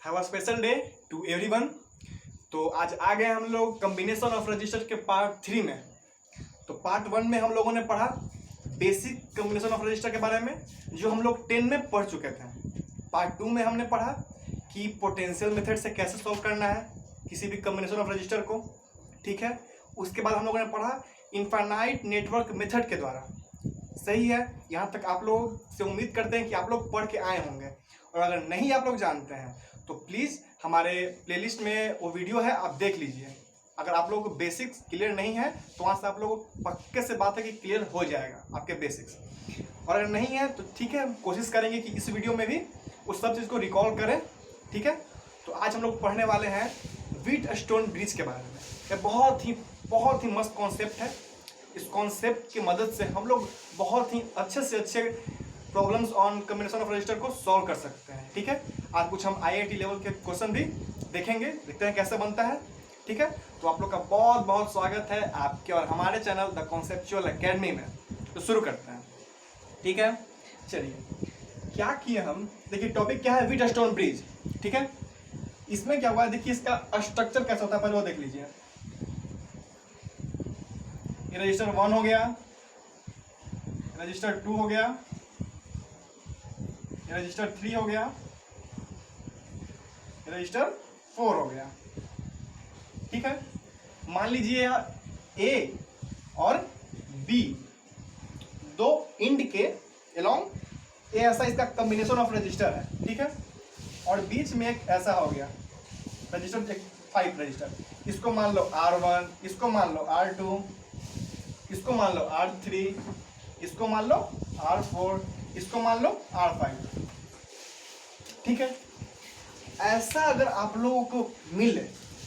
Have a special day to everyone. तो आज आ गए हम लोग कम्बिनेशन ऑफ रजिस्टर के पार्ट 3 में। तो पार्ट 1 में हम लोगों ने पढ़ा बेसिक कम्बिनेशन ऑफ रजिस्टर के बारे में, जो हम लोग 10 में पढ़ चुके थे। पार्ट 2 में हमने पढ़ा कि पोटेंशियल मेथड से कैसे सॉल्व करना है किसी भी कम्बिनेशन ऑफ रजिस्टर को, ठीक है। उसके बाद हम लोगों ने पढ़ा इनफाइनाइट नेटवर्क मेथड के द्वारा। सही है, यहाँ तक आप लोग से उम्मीद करते हैं कि आप लोग पढ़ के आए होंगे, और अगर नहीं आप लोग जानते हैं तो प्लीज़ हमारे प्लेलिस्ट में वो वीडियो है, आप देख लीजिए। अगर आप लोगों को बेसिक्स क्लियर नहीं है तो वहाँ से आप लोग पक्के से बात है कि क्लियर हो जाएगा आपके बेसिक्स, और अगर नहीं है तो ठीक है, कोशिश करेंगे कि इस वीडियो में भी उस सब चीज़ को रिकॉल करें, ठीक है। तो आज हम लोग पढ़ने वाले हैं व्हीटस्टोन ब्रिज के बारे में। ये बहुत ही मस्त कॉन्सेप्ट है। इस कॉन्सेप्ट की मदद से हम लोग बहुत ही अच्छे से अच्छे problems on combination of register को सॉल्व कर सकते हैं, ठीक है। आज कुछ हम आईआईटी लेवल के क्वेश्चन भी देखेंगे, देखते हैं कैसे बनता है, ठीक है। तो आप लोग का बहुत बहुत स्वागत है आपके और हमारे चैनल द कॉन्सेप्चुअल एकेडमी में। तो शुरू करते हैं, ठीक है। चलिए, क्या किए हम, देखिए टॉपिक क्या है, व्हीटस्टोन ब्रिज, ठीक है। इसमें क्या हुआ है, देखिए इसका स्ट्रक्चर कैसा होता है पहले वो देख लीजिए। ये रजिस्टर 1 हो गया, रजिस्टर 2 हो गया, ये रजिस्टर 3 हो गया, ये रजिस्टर 4 हो गया, ठीक है। मान लीजिए ए और बी दो इंड के अलोंग ए ऐसा इसका कॉम्बिनेशन ऑफ रजिस्टर है, ठीक है। और बीच में एक ऐसा हो गया रजिस्टर 5 रजिस्टर, इसको मान लो R1, इसको मान लो R2, इसको मान लो R3, इसको मान लो R4, इसको मान लो R5, ठीक है। ऐसा अगर आप लोगों को मिले,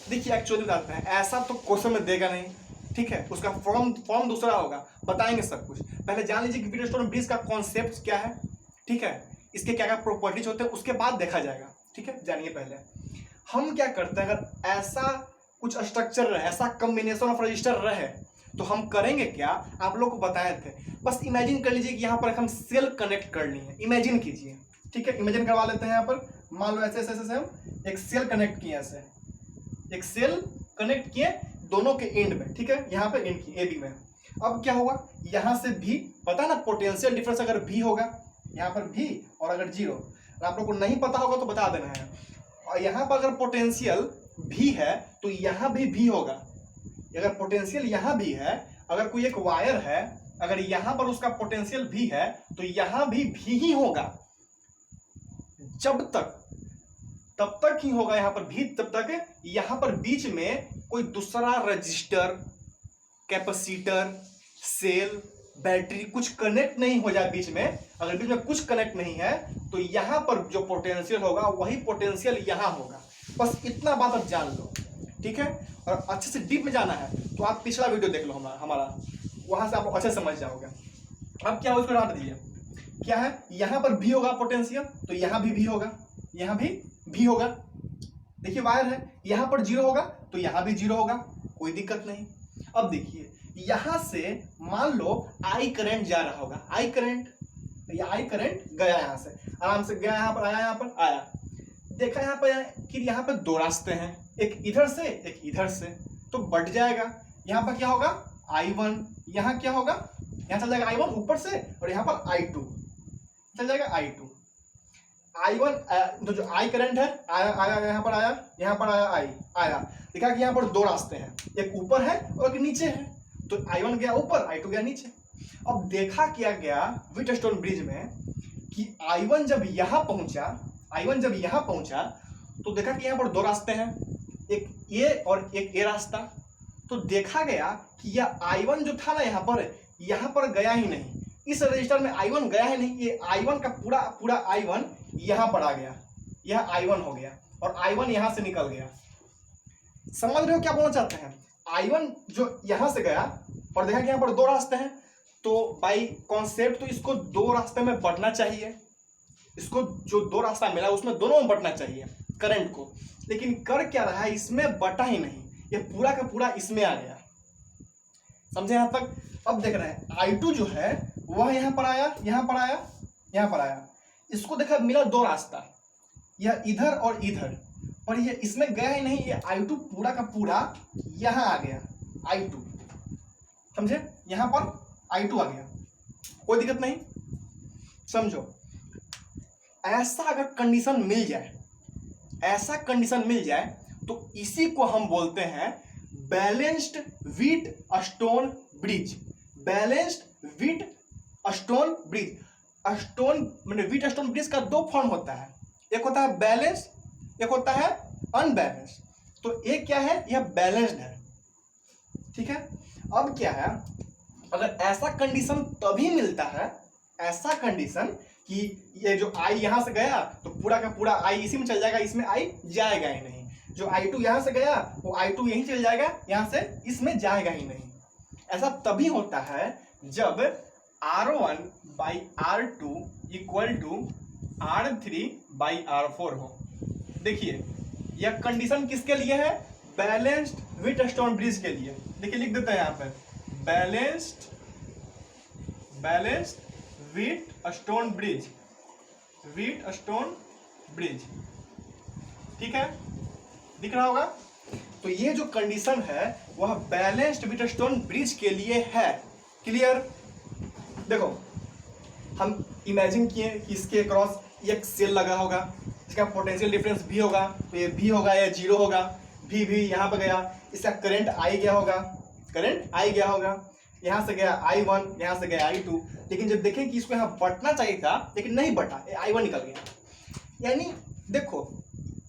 देखिए एक्चुअली बताते हैं, ऐसा तो क्वेश्चन में देगा नहीं, ठीक है। उसका फॉर्म दूसरा होगा, बताएंगे सब कुछ। पहले जान लीजिए कि व्हीटस्टोन ब्रिज का कॉन्सेप्ट क्या है, ठीक है। इसके क्या क्या प्रॉपर्टीज होते हैं उसके बाद देखा जाएगा, ठीक है। जानिए पहले हम क्या करते हैं, अगर ऐसा कुछ स्ट्रक्चर रहे, ऐसा कॉम्बिनेशन ऑफ रजिस्टर रहे तो हम करेंगे क्या, आप लोग को बताए थे। बस इमेजिन कर लीजिए कि यहाँ पर हम सेल कनेक्ट करनी है, इमेजिन कीजिए, ठीक है। इमेजिन करवा लेते हैं। यहाँ पर मान लो ऐसे ऐसे हम एक सेल कनेक्ट किए, ऐसे एक सेल कनेक्ट किए दोनों के एंड में, ठीक है। यहाँ पे एंड की ए बी में। अब क्या हुआ, यहाँ से भी पता है ना, पोटेंशियल डिफरेंस अगर भी होगा, यहाँ पर भी, और अगर 0, आप लोग को नहीं पता होगा तो बता देना है। और यहाँ पर अगर पोटेंशियल भी है तो यहाँ भी होगा। अगर पोटेंशियल यहाँ भी है, अगर कोई एक वायर है, अगर यहाँ पर उसका पोटेंशियल भी है तो यहाँ भी ही होगा। जब तक तब तक ही होगा यहाँ पर भी, तब तक यहाँ पर बीच में कोई दूसरा रजिस्टर, कैपेसिटर, सेल, बैटरी कुछ कनेक्ट नहीं हो जाए बीच में। अगर बीच में कुछ कनेक्ट नहीं है तो यहाँ पर जो पोटेंशियल होगा वही पोटेंशियल यहाँ होगा। बस इतना बात आप जान लो, ठीक है। और अच्छे से डीप में जाना है तो आप पिछला वीडियो देख लो हमारा, वहां से आप अच्छे समझ जाओगे। अब क्या हो, इसको डाल दीजिए। क्या है, यहाँ पर भी होगा पोटेंशियल तो यहाँ भी होगा, यहाँ भी होगा। देखिए वायर है, यहाँ पर 0 होगा तो यहाँ भी 0 होगा, कोई दिक्कत नहीं। अब देखिए यहाँ से मान लो आई करंट जा रहा होगा, आई करंट गया यहाँ से, आराम से गया, यहाँ पर आया, यहाँ पर आया, देखा यहाँ पर कि यहाँ पर 2 रास्ते हैं, एक इधर से एक इधर से, तो बढ़ जाएगा। यहाँ पर क्या होगा, I1, यहाँ क्या होगा, यहाँ चल जाएगा I1 ऊपर से, और यहाँ पर I2 चल जाएगा, I1 तो जो I करंट है आया यहाँ पर आया, यहाँ पर आया, देखा कि यहाँ पर 2 रास्ते हैं, एक ऊपर है और एक नीचे है, तो I1 गया ऊपर, I2 गया नीचे। अब देखा क्या गया व्हीटस्टोन ब्रिज में कि I1 जब यहाँ पहुंचा तो देखा कि यहाँ पर 2 रास्ते हैं, एक ये और एक ये रास्ता। तो देखा गया कि यह I1 जो था ना यहाँ पर गया ही नहीं, इस रजिस्टर में I1 गया ही नहीं। ये I1 का पूरा I1 यहाँ पर आ गया, यह I1 हो गया, और I1 यहाँ से निकल गया। समझ रहे हो क्या बोलना चाहते हैं। I1 जो यहाँ से गया और देखा कि यहाँ पर 2 रास्ते हैं, तो बाई कॉन्सेप्ट तो इसको 2 रास्ते में बढ़ना चाहिए, इसको जो 2 रास्ता मिला उसमें दोनों में बढ़ना चाहिए करंट को। लेकिन कर क्या रहा है, इसमें बटा ही नहीं, ये पूरा का पूरा इसमें आ गया। समझे यहाँ तक। अब देख रहे हैं I2 जो है वह यहाँ पर आया, यहाँ पर आया, इसको देखा मिला 2 रास्ता, यह इधर और इधर, और ये इसमें गया ही नहीं, ये I2 पूरा का पूरा यहां आ गया, I2 समझे, यहां पर I2 आ गया, कोई दिक्कत नहीं। समझो, ऐसा अगर कंडीशन मिल जाए, ऐसा कंडीशन मिल जाए तो इसी को हम बोलते हैं balanced wheat stone bridge. Balanced wheat stone bridge. Stone मतलब व्हीट स्टोन ब्रिज का दो फॉर्म होता है, एक होता है बैलेंस, एक होता है अनबैलेंस। तो एक क्या है, यह बैलेंस्ड है, ठीक है। अब क्या है, अगर ऐसा कंडीशन तभी मिलता है, ऐसा कंडीशन कि ये जो I यहां से गया तो पूरा का पूरा I इसी में चल जाएगा, इसमें I जाएगा ही नहीं। जो I2 यहां से गया वो I2 यहीं चल जाएगा, यहां से इसमें जाएगा ही नहीं। ऐसा तभी होता है जब R1 by R2 equal to R3 by R4 हो। देखिए यह कंडीशन किसके लिए है, बैलेंस्ड व्हीट स्टोन ब्रिज के लिए। देखिए लिख देते हैं यहां पर balanced wheat stone bridge, wheat stone bridge, ठीक है, दिख रहा होगा। तो ये जो कंडीशन है वह बैलेंस्ड व्हीट स्टोन ब्रिज के लिए है। क्लियर। देखो हम इमेजिन किए कि इसके क्रॉस एक सेल लगा होगा, इसका पोटेंशियल डिफरेंस भी होगा, तो ये भी होगा, या जीरो होगा, भी यहाँ पे गया, इसका करंट आई गया होगा, करंट आई गया होगा, यहाँ से गया I1, यहाँ से गया I2। लेकिन जब देखें कि इसको यहाँ बटना चाहिए था लेकिन नहीं बटा, I1 निकल गया। यानी देखो,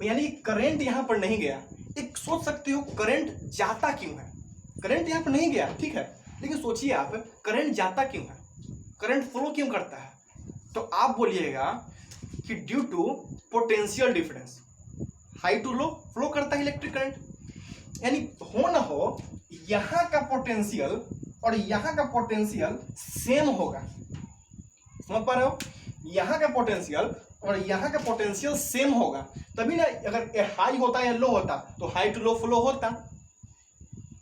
यानी करंट यहाँ पर नहीं गया। एक सोच सकते हो करंट जाता क्यों है, करंट यहाँ पर नहीं गया, ठीक है, लेकिन सोचिए आप करंट जाता क्यों है, करंट फ्लो क्यों करता है। तो आप बोलिएगा कि due to potential difference, high to low flow करता है इलेक्ट्रिक करंट। यानी हो ना हो यहाँ का पोटेंशियल और यहाँ का पोटेंशियल सेम होगा, समझ पा रहे हो, यहाँ का पोटेंशियल और यहाँ का पोटेंशियल सेम होगा, तभी ना। अगर हाई होता या लो होता तो हाई टू लो फ्लो होता,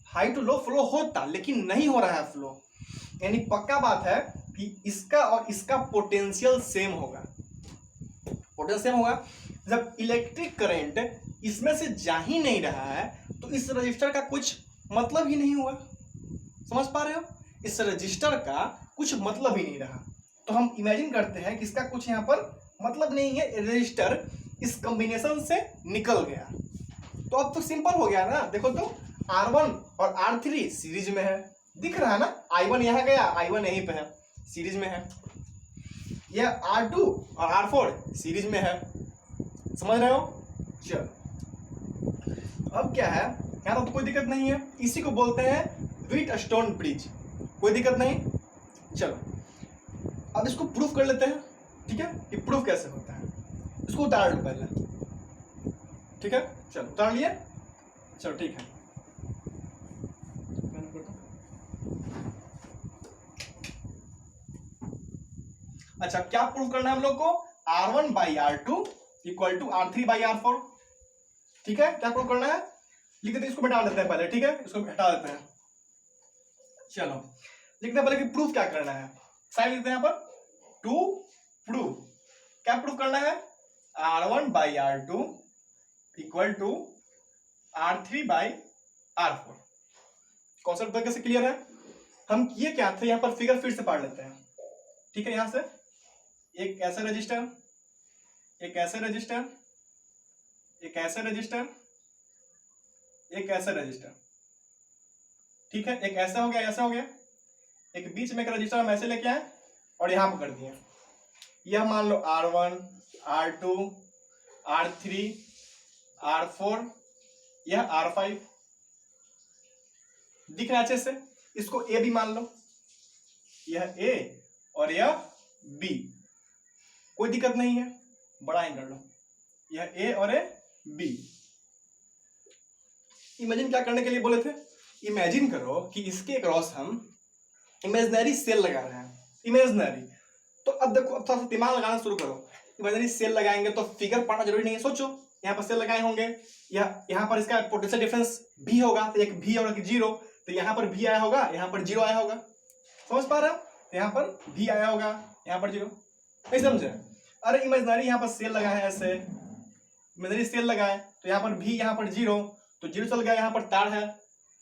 हाई टू लो फ्लो होता, लेकिन नहीं हो रहा है फ्लो। यानी पक्का बात है कि इसका और इसका पोटेंशियल सेम होगा, पोटेंशियल सेम होगा। जब इलेक्ट्रिक करंट इसमें से जा ही नहीं रहा है तो इस रजिस्टर का कुछ मतलब ही नहीं हुआ, समझ पा रहे हो, इस रजिस्टर का कुछ मतलब ही नहीं रहा। तो हम इमेजिन करते हैं कि इसका कुछ यहाँ पर मतलब नहीं है, रजिस्टर इस कॉम्बिनेशन से निकल गया। तो अब तो सिंपल हो गया ना। देखो तो R1 और R3 सीरीज में है, दिख रहा है ना, I1 यहाँ गया, I1 यहीं पे है, सीरीज में है। यह R2 और R4 सीरीज में है, समझ रहे हो। चलो अब क्या है, यहाँ तो कोई दिक्कत नहीं है, इसी को बोलते हैं व्हीट स्टोन ब्रिज, कोई दिक्कत नहीं। चलो अब इसको प्रूफ कर लेते हैं, ठीक है, कि प्रूफ कैसे होता है। इसको उतार लो पहले, ठीक है, चलो उतार लिए, चलो ठीक है। अच्छा क्या प्रूफ करना है हम लोग को, R1 by R2 equal to R3 by R4, ठीक है। क्या प्रूफ करना है, लिख देते हैं, इसको हटा देते हैं पहले, ठीक है, इसको हटा देते हैं। चलो लिखते हैं पहले कि प्रूफ क्या करना है, साइन लिखते हैं यहाँ पर, टू प्रूव। क्या प्रूफ करना है, R1 by R2 equal to R3 by R4। Concept तरीके से क्लियर है। हम किए क्या थे, यहाँ पर फिगर फिर से पढ़ लेते हैं, ठीक है। यहां से एक ऐसा रजिस्टर, एक ऐसे रजिस्टर, एक ऐसे रजिस्टर, एक ऐसा रजिस्टर, ठीक है, एक ऐसा हो गया, ऐसा हो गया, एक बीच में एक रजिस्टर हम ऐसे लेके आए और यहां पर कर दिए। यह मान लो R1, R2, R3, R4, यह R5, दिख रहा है अच्छे से। इसको A भी मान लो, यह A और यह B, कोई दिक्कत नहीं है, बड़ा ही कर लो, यह A और यह B। इमेजिन क्या करने के लिए बोले थे, इमेजिन करो कि इसके क्रॉस हम इमेजिनरी सेल लगा रहे हैं, इमेजिनरी। तो अब देखो, अब थोड़ा सा दिमाग लगाना शुरू करो। इमेजिनरी सेल लगाएंगे तो फिगर पढ़ना जरूरी नहीं है। सोचो यहाँ पर सेल लगाए होंगे, यहाँ पर इसका पोटेंशियल डिफरेंस भी होगा, तो एक भी और एक जीरो, तो यहाँ पर भी आया होगा, यहाँ पर जीरो आया होगा, समझ पा रहे हो, यहाँ पर भी आया होगा, यहाँ पर जीरो, नहीं समझे। अरे इमेजिनरी यहाँ पर सेल लगा है ऐसे, इमेजिनरी सेल लगाए तो यहाँ पर भी, यहाँ पर 0, तो 0 चल गया, यहाँ पर तार है,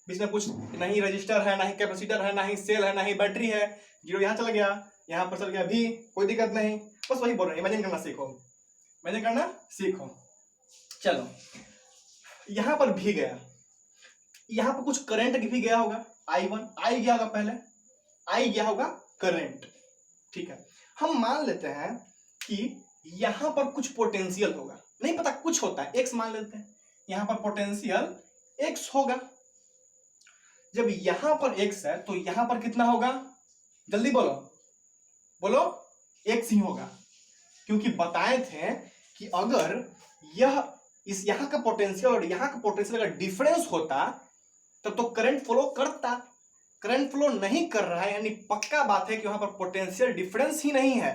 बीच में कुछ नहीं रजिस्टर है, ना ही कैपेसिटर है, ना ही सेल है, ना ही बैटरी है, 0 यहाँ चल गया, यहाँ पर चल गया भी, कोई दिक्कत नहीं। बस वही बोल रहे हैं, इमेजिन करना सीखो, इमेजिन करना सीखो। चलो यहाँ पर भी गया, यहाँ पर कुछ करंट भी गया होगा, I1 आई गया होगा, पहले आई गया होगा करंट, ठीक है। हम मान लेते हैं कि यहां पर कुछ पोटेंशियल होगा, नहीं पता कुछ होता है, x मान लेते हैं, यहां पर पोटेंशियल x होगा। जब यहां पर x है तो यहां पर कितना होगा, जल्दी बोलो बोलो, x ही होगा, क्योंकि बताए थे कि अगर यह इस यहां का पोटेंशियल और यहां का पोटेंशियल अगर डिफरेंस होता तब तो करंट फ्लो करता, करंट फ्लो नहीं कर रहा है, यानी पक्का बात है कि वहां पर पोटेंशियल डिफरेंस ही नहीं है,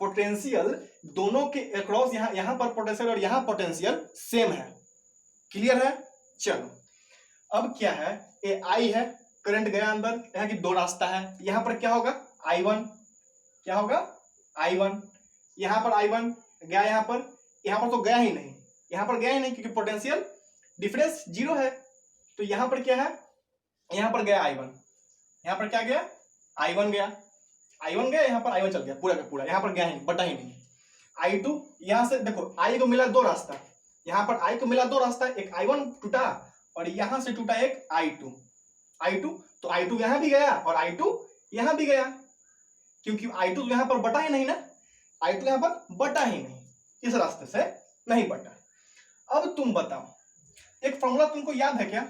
पोटेंशियल दोनों के अक्रॉस, यहां पर पोटेंशियल और यहां पोटेंशियल सेम है। क्लियर है? चलो अब क्या है, ये आई है, करंट गया अंदर, यहाँ की 2 रास्ता है, यहां पर क्या होगा I1, क्या होगा I1, यहां पर I1 गया, यहां पर तो गया ही नहीं, यहां पर गया ही नहीं क्योंकि पोटेंशियल डिफरेंस 0 है। तो यहां पर क्या है, यहां पर गया I1, यहां पर क्या गया I1 गया, I1 गया, यहां पर I1 चल गया पूरा का पूरा, यहां पर गया ही नहीं, बटा ही नहीं। I2 यहां से देखो, I को मिला 2 रास्ता, यहां पर I को मिला 2 रास्ता, एक I1 टूटा और यहां से टूटा एक I2, तो I2 यहां भी गया और I2 यहां भी गया, क्योंकि I2 तो यहां पर बटा ही नहीं ना, I2 यहां पर बटा ही नहीं, इस रास्ते से नहीं बटा। अब तुम बताओ, एक फॉर्मूला तुमको याद है क्या,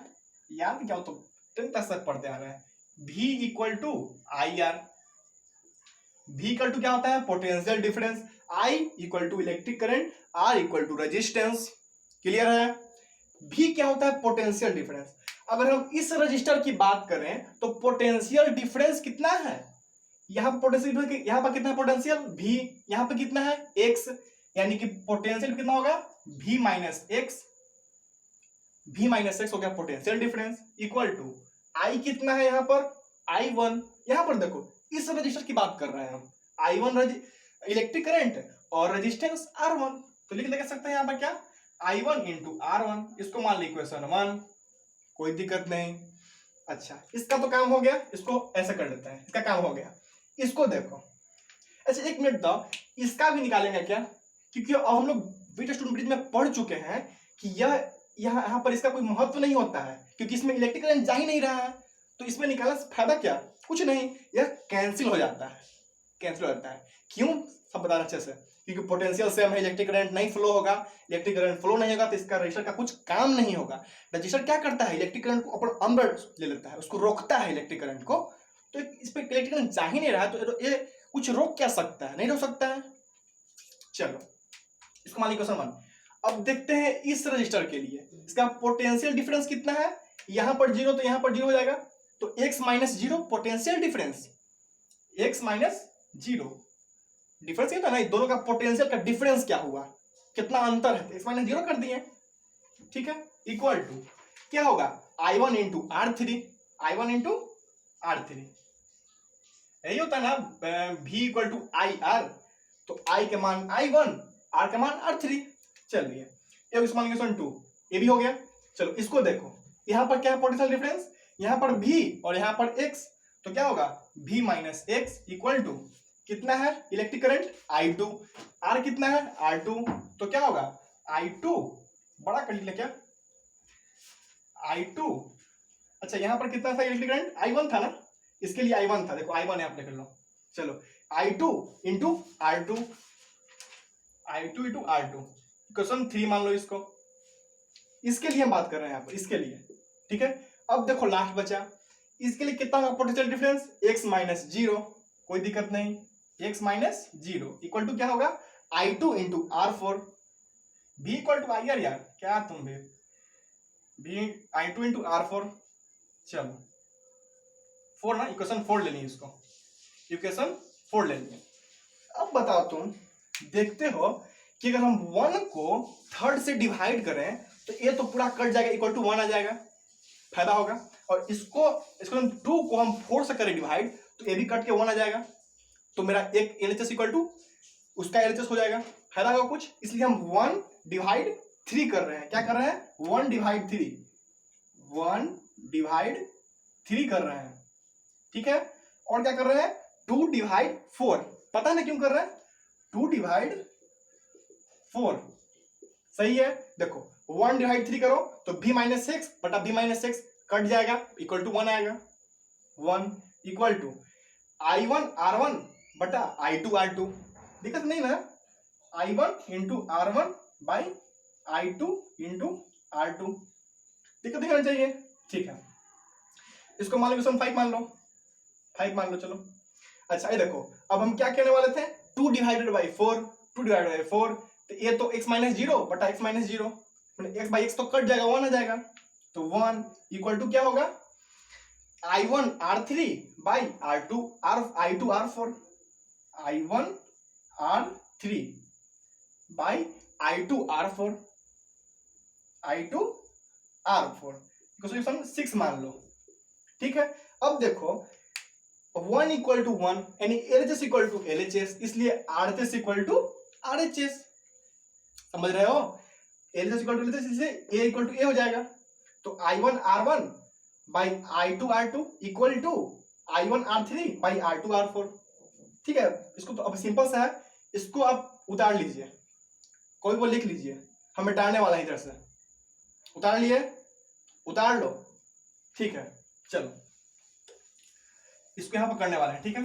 याद क्या हो, तो 10 तक पढ़ते आ रहे हैं, V equal to I R, V equal to क्या होता है, potential difference, I equal to electric current, R equal to resistance. Clear है? V क्या होता है, पोटेंशियल डिफरेंस। अगर हम इस रजिस्टर की बात करें तो पोटेंशियल डिफरेंस कितना है, यहां पर पोटेंशियल, यहां पर कितना है पोटेंशियल V, यहां पर कितना है x, यानी कि पोटेंशियल कितना होगा V minus x, V minus x हो गया potential difference, equal to I कितना है यहाँ पर I1, यहाँ पर देखो इस रजिस्टर की बात कर रहे हैं हम, I1 इलेक्ट्रिक करंट और रेजिस्टेंस R1, तो लिख सकते हैं यहाँ पर क्या I1 इंटू R1, इसको मान ली इक्वेशन 1, कोई दिक्कत नहीं। अच्छा इसका तो काम हो गया, इसको ऐसा कर लेते हैं, इसका काम हो गया। इसको देखो, अच्छा एक मिनट दो, इसका भी निकालेंगे क्या, क्योंकि अब हम लोग वीटस्टोन ब्रिज में पढ़ चुके हैं कि यह यहाँ पर इसका कोई महत्व नहीं होता है, क्योंकि इसमें इलेक्ट्रिक करंट जा ही नहीं रहा है, तो इसमें निकालने से फायदा क्या, कुछ नहीं, यह कैंसिल हो जाता है, कैंसिल हो जाता है। क्यों, सब बताना अच्छे से, क्योंकि पोटेंशियल सेम है, इलेक्ट्रिक करंट नहीं फ्लो होगा, इलेक्ट्रिक करंट फ्लो नहीं होगा तो इसका रजिस्टर का कुछ काम नहीं होगा। रजिस्टर क्या करता है, इलेक्ट्रिक करंट को अपन अंदर ले लेता है, उसको रोकता है इलेक्ट्रिक करंट को, तो इस पर इलेक्ट्रिक करंट जा ही नहीं रहा, तो ये कुछ रोक क्या सकता है, नहीं रोक सकता है। चलो इसको मान ली क्वेश्चन 1। अब देखते हैं इस रजिस्टर के लिए इसका पोटेंशियल डिफरेंस कितना है, यहां पर 0 तो यहां पर 0 हो जाएगा, तो x minus 0 potential difference, x minus 0 difference क्या था ना, दोनों का पोटेंशियल का डिफरेंस क्या हुआ, कितना अंतर है, x माइनस 0 कर दिए, ठीक है, इक्वल टू क्या होगा I1 into R3, I1 into R3, यही होता है ना V equal to I R, तो I के मान I1, R के मान R3। चलिए एक मान क्वेश्चन 2 ये भी हो गया। चलो इसको देखो, यहां पर क्या है पोटेंशियल डिफरेंस, यहां पर V और यहां पर x, तो क्या होगा V minus x equal to कितना है इलेक्ट्रिक करंट I2, R कितना है R2, तो क्या होगा I2, बड़ा कर लिया क्या I2, अच्छा यहां पर कितना था इलेक्ट्रिक करंट I1 था ना, इसके लिए I1 था, देखो I1 यहां पर लिख लो। चलो I2 into R2, I2 into R2, question 3 मान लो इसको, इसके लिए हम बात कर रहे हैं यहाँ पर, इसके लिए, ठीक है। अब देखो लास्ट बचा, इसके लिए कितना होगा पोटेंशियल डिफरेंस x माइनस 0, कोई दिक्कत नहीं, x माइनस 0 इक्वल टू क्या होगा I2 into R4, B equal to I R, यार क्या तुम भी B I2 इंटू R4, चलो 4 ना, इक्वेशन 4 लेनी है इसको, इक्वेशन 4 लेनी है। अब बताओ तुम देखते हो कि अगर हम 1 को 3rd से डिवाइड करें तो ये तो पूरा कट जाएगा, इक्वल टू 1 आ जाएगा, फायदा होगा, और इसको हम 2 को हम 4 से करें डिवाइड तो ये भी कट के 1 आ जाएगा, तो मेरा एक LHS इक्वल टू उसका LHS हो जाएगा, फायदा होगा कुछ, इसलिए हम 1 डिवाइड 3 कर रहे हैं। क्या कर रहे हैं? 1/3, 1/3 कर रहे हैं, ठीक है। और क्या कर रहे हैं? 2/4। पता नहीं क्यों कर रहे हैं? 2/4 सही है। देखो 1/3 करो तो b-6 बटा b-6 कट जाएगा, इक्वल टू 1 आएगा। 1 इक्वल टू I1 R1 बटा I2 R2। दिक्कत नहीं ना? I1 into R1 by I2 into R2। दिक्कत नहीं होना चाहिए, ठीक है। इसको मान लो क्वेश्चन 5 मान लो, 5 मान लो, चलो। अच्छा ये देखो, अब हम क्या कहने वाले थे? 2/4, 2/4, तो ये तो x-0 बटा x-0, x/x तो कट जाएगा, 1 आ जाएगा। तो 1 इक्वल टू क्या होगा? I1 R3 by I2 R4, I1 R3 by I2 R4, I2 R4 question 6 मान लो, ठीक है। अब देखो 1 इक्वल टू 1 यानी LHS इक्वल टू LHS, इसलिए RHS इक्वल टू RHS। समझ रहे हो? LHS इक्वल टू LHS, इसलिए A इक्वल टू A हो जाएगा। तो I1 R1 by I2 R2 equal to I1 R3 by I2 R4, ठीक है। इसको तो अब सिंपल सा है, इसको आप उतार लीजिए, कोई को लिख लीजिए, हम मिटाने वाला है इधर से। उतार लिए? उतार लो, ठीक है। चलो इसको यहां पर करने वाले हैं, ठीक है।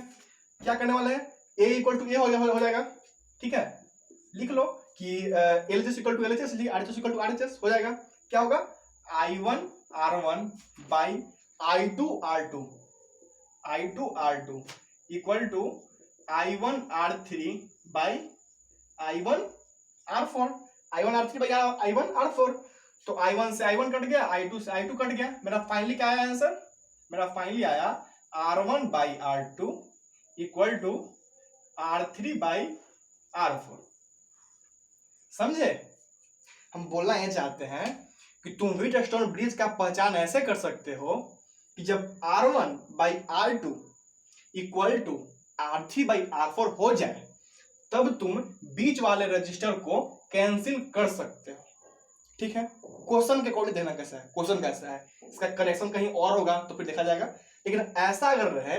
क्या करने वाले हैं? A इक्वल टू A हो जाएगा, ठीक है। लिख लो कि LHS equal to LHS, RHS equal to RHS हो जाएगा। क्या होगा? I1 R1 by I2 R2 equal to I1 R3 by I1 R4, I1 R3 by I1 R4। तो I1 से I1 कट गया, I2 से I2 कट गया। मेरा फाइनली क्या आया आंसर? मेरा फाइनली आया R1 by R2 equal to R3 by R4। समझे? हम बोलना ये चाहते हैं कि तुम व्हीटस्टोन ब्रिज का पहचान ऐसे कर सकते हो कि जब R1 by R2 equal to R3 by R4 हो जाए, तब तुम बीच वाले रजिस्टर को कैंसिल कर सकते हो, ठीक है। क्वेश्चन के अकॉर्डिंग देखना कैसा है, क्वेश्चन कैसा है, इसका कनेक्शन कहीं और होगा तो फिर देखा जाएगा। लेकिन ऐसा अगर रहे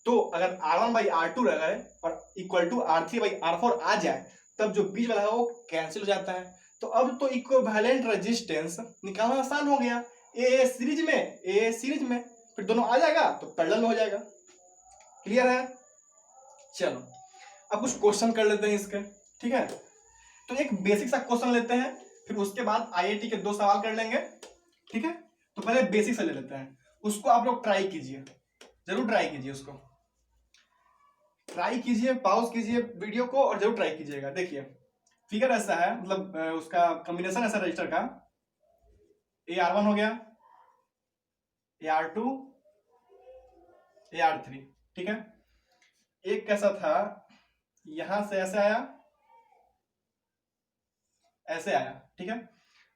तो अगर R1 बाई R2 रहे और equal to R3 by R4 आ जाए, तब जो बीच वाला है वो कैंसिल हो जाता है। तो अब तो इक्विवेलेंट रेजिस्टेंस निकालना आसान हो गया। ए सीरीज में फिर दोनों आ जाएगा तो पैरेलल हो जाएगा। क्लियर है? चलो अब कुछ क्वेश्चन कर लेते हैं इसके, ठीक है। तो एक बेसिक सा क्वेश्चन लेते हैं, फिर उसके बाद IIT के 2 सवाल कर लेंगे, ठीक है। तो पहले बेसिक से ले लेते हैं, उसको आप लोग ट्राई कीजिए, जरूर ट्राई कीजिए, उसको ट्राई कीजिए, पॉज कीजिए वीडियो को और जरूर ट्राई कीजिएगा। देखिए फिगर ऐसा है, मतलब उसका कॉम्बिनेशन ऐसा रजिस्टर का, AR1 हो गया, AR2, AR3, ठीक है। एक कैसा था, यहां से ऐसे आया, ऐसे आया, ठीक है।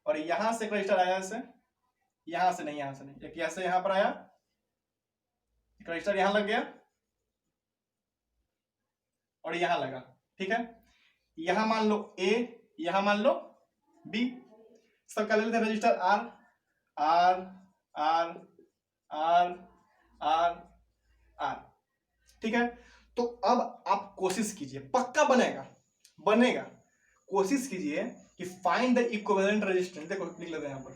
और यहां से रजिस्टर आया ऐसे, यहां से नहीं, एक ऐसे यहां पर आया, एक रजिस्टर यहां लग गया और यहां लगा, ठीक है। यहां मान लो A, यहां मान लो B, सबका ले लेते हैं register R, R, R, R, R, R, ठीक है। तो अब आप कोशिश कीजिए, पक्का बनेगा, कोशिश कीजिए कि फाइंड द इक्विवेलेंट रेजिस्टेंस। देखो लिख लेते हैं यहां पर,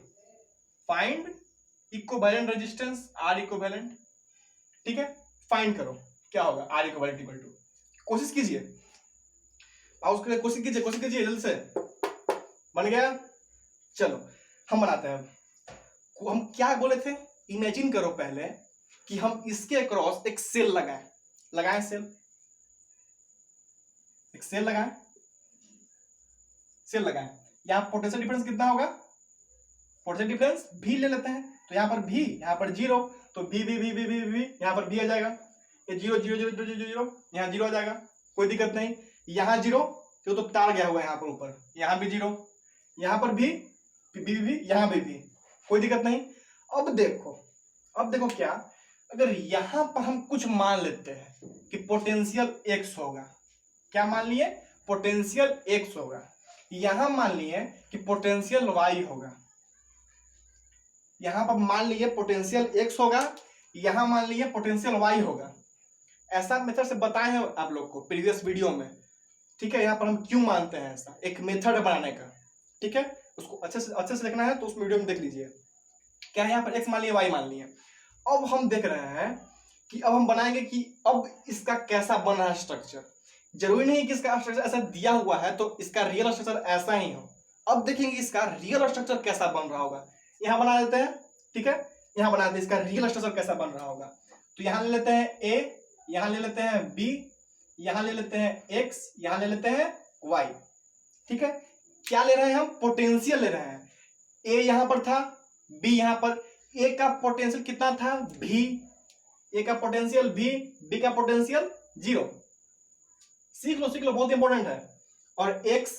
find equivalent resistance R equivalent, ठीक है। फाइंड करो क्या होगा, R इक्विवेलेंट इक्वल टू, कोशिश कीजिए, कोशिश कीजिए जल्दी से। बन गया? चलो हम बनाते हैं। हम क्या बोले थे, इमेजिन करो पहले कि हम इसके क्रॉस एक सेल लगाएं सेल, एक सेल लगाएं, यहां पोटेंशियल डिफरेंस कितना होगा? पोटेंशियल डिफरेंस भी ले लेते हैं, तो यहां पर भी, यहां पर 0, तो भी यहां पर भी आ जाएगा, ये 0 0 0 0 0 0, यहां 0 आ जाएगा, कोई दिक्कत नहीं। यहां 0 तो तार गया हुआ है यहां पर ऊपर, यहां भी 0, यहां पर भी, यहां भी, कोई दिक्कत नहीं। अब देखो क्या, अगर यहां पर हम कुछ मान लेते हैं कि पोटेंशियल x होगा, क्या मान लिए? पोटेंशियल x होगा, यहां मान लिए कि पोटेंशियल y होगा, यहां पर मान लिए पोटेंशियल x होगा, यहां मान लिए पोटेंशियल y होगा। ऐसा मेथड से बताए हैं आप लोग को प्रीवियस वीडियो में, ठीक है। यहाँ पर हम क्यों मानते हैं ऐसा, एक मेथड बनाने का, ठीक है। उसको अच्छे से देखना है तो उस वीडियो में देख लीजिए। क्या है यहाँ पर x मान लिए y मान लिए। अब हम देख रहे हैं कि अब हम बनाएंगे कि अब इसका कैसा बन रहा है स्ट्रक्चर। जरूरी नहीं कि इसका स्ट्रक्चर ऐसा दिया हुआ है तो इसका रियल स्ट्रक्चर ऐसा ही हो। अब देखेंगे इसका रियल स्ट्रक्चर कैसा बन रहा होगा। यहां बना लेते हैं, ठीक है, यहां बना देते हैं इसका रियल स्ट्रक्चर कैसा बन रहा होगा। तो यहां ले लेते हैं a, यहां ले लेते हैं b, यहां ले लेते हैं x, यहां ले लेते हैं y, ठीक है। क्या ले रहे हैं हम, पोटेंशियल ले रहे हैं। a यहां पर था, b यहां पर, a का पोटेंशियल कितना था v, a का पोटेंशियल v, b का पोटेंशियल 0। सीख लो बहुत इंपॉर्टेंट है। और x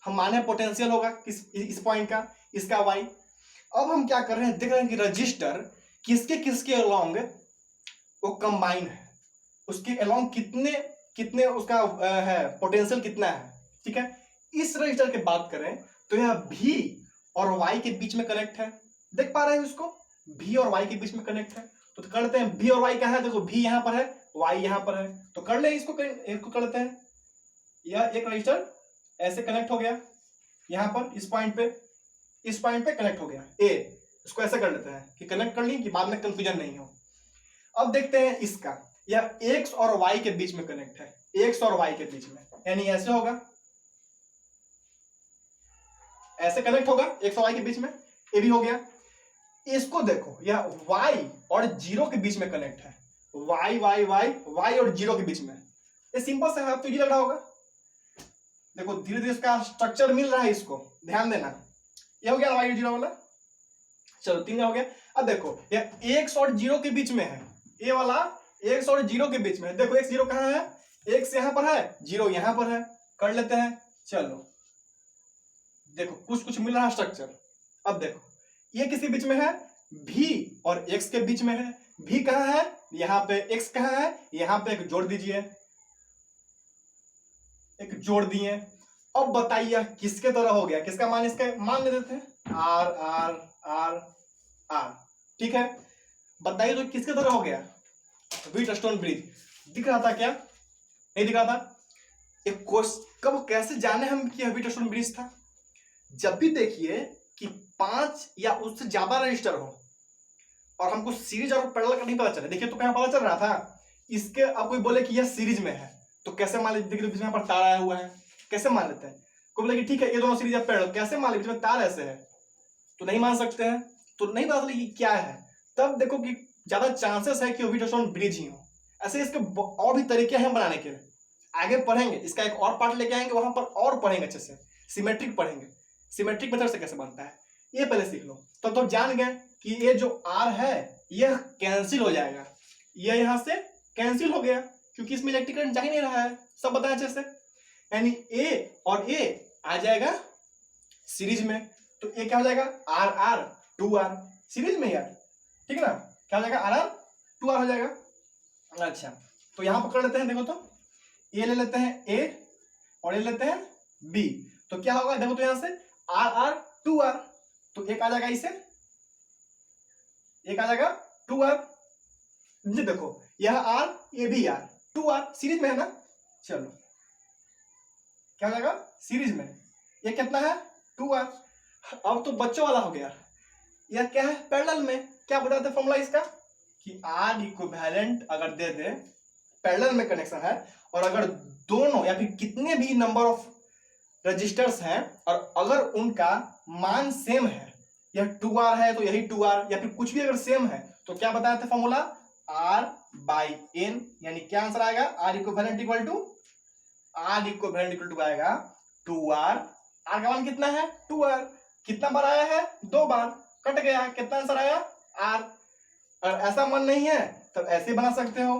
हम माने पोटेंशियल होगा इस पॉइंट का, इसका y। अब हम क्या कर रहे हैं, देख रहे हैं कि रजिस्टर किसके किसके अलोंग वो कंबाइन है, उसके अलोंग कितने उसका है पोटेंशियल कितना है, ठीक है। इस रजिस्टर की बात करें तो यह v और y के बीच में कनेक्ट है, देख पा रहे हैं इसको, v और y के बीच में कनेक्ट है। तो कर लेते हैं v और y क्या है, देखो v यहां पर है, y यहां पर है, तो कर ले इसको कर लेते हैं। यह एक रजिस्टर ऐसे कनेक्ट हो गया, यहां पर इस पॉइंट पे कनेक्ट हो गया a, इसको ऐसे कर लेते हैं कि कनेक्ट कर ली कि बाद में कंफ्यूजन नहीं हो। अब देखते हैं इसका, यह x और y के बीच में कनेक्ट है, x और y के बीच में, यानी ऐसे होगा, ऐसे कनेक्ट होगा x और y के बीच में, ये भी हो गया। इसको देखो, यह y और 0 के बीच में कनेक्ट है, y और 0 के बीच में। ये सिंपल सा है, आप तो ये लग रहा होगा। देखो धीरे धीरे इसका स्ट्रक्चर मिल रहा है, इसको ध्यान देना। ये हो गया y और 0 वाला, चलो 3 हो गया। अब देखो यह x और 0 के बीच में है, ये वाला x और 0 के बीच में है। देखो x 0 कहां है, x यहां पर है, 0 यहां पर है, कर लेते हैं। चलो देखो कुछ मिल रहा है स्ट्रक्चर। अब देखो ये किसके बीच में है, v और x के बीच में है। v कहां है, यहां पे, x कहां है, यहां पे, एक जोड़ दीजिए, एक जोड़ दिए। अब बताइए किसके तरह हो गया, किसका मान, इसका मान ले देते हैं r r r r, ठीक है। बताइए तो किसके तरह हो गया, व्हीटस्टोन ब्रिज। दिख रहा था क्या, नहीं दिख रहा था। एक कब कैसे जाने हम कि व्हीटस्टोन ब्रिज था, जब भी देखिए कि 5 या उससे ज्यादा रजिस्टर हो और हमको सीरीज और पैरेलल का नहीं पता चले। देखिए तो कहां पता चल रहा था, इसके अब कोई बोले कि यह सीरीज में है तो कैसे मान लीजिए, देखिए बीच में पर तार आया हुआ है, कैसे मान लेते हैं। कोई बोले कि ठीक है ये दोनों सीरीज या पैरेलल, कैसे मान लीजिए बीच में तार ऐसे है, तो नहीं मान सकते हैं, तो नहीं पता चले क्या है। तब देखो कि ज्यादा चांसेस है कि व्हीटस्टोन ब्रिज ही हो। ऐसे इसके और भी तरीके हैं बनाने के, आगे पढ़ेंगे, इसका एक और पार्ट लेके आएंगे, वहां पर और पढ़ेंगे अच्छे से, सिमेट्रिक पढ़ेंगे, सिमेट्रिक मेथड से कैसे बनता है ये पहले सीख लो। तो जान गए कि ये जो r है यह कैंसिल हो जाएगा, यह यहां से कैंसिल हो गया क्योंकि इसमें इलेक्ट्रिक करंट जा ही नहीं रहा है, सब बताया अच्छे से। यानी a और a आ जाएगा सीरीज में, तो a क्या हो जाएगा, r r 2r, सीरीज में यार, ठीक है ना। क्या हो जाएगा, r r 2r हो जाएगा। अच्छा तो यहां पकड़ लेते हैं, देखो तो a ले लेते हैं a और a लेते हैं b, तो क्या होगा, देखो तो यहां से r r 2r, तो एक आ जाएगा, इसे एक आ जाएगा 2r। देखो यह r ये भी r 2r सीरीज में है ना। चलो क्या हो जाएगा, सीरीज में, ये कितना है 2r। अब तो बच्चों वाला हो गया, यह क्या है पैरेलल में। क्या बताते फॉर्मूला इसका कि r इक्विवेलेंट अगर दे दे, पैरेलल में कनेक्शन है, और अगर दोनों या फिर कितने भी नंबर ऑफ रजिस्टर्स हैं और अगर उनका मान सेम है, यह 2r है तो यही 2r, या फिर कुछ भी अगर सेम है, तो क्या बताया था फॉर्मूला, r बाई n, यानी क्या आंसर आएगा, r इक्विवेलेंट इक्वल टू आएगा 2r। r का मान कितना है 2r, कितना बार आया है 2 बार, कट गया, कितना आंसर आया r। अगर ऐसा मन नहीं है तब ऐसे बना सकते हो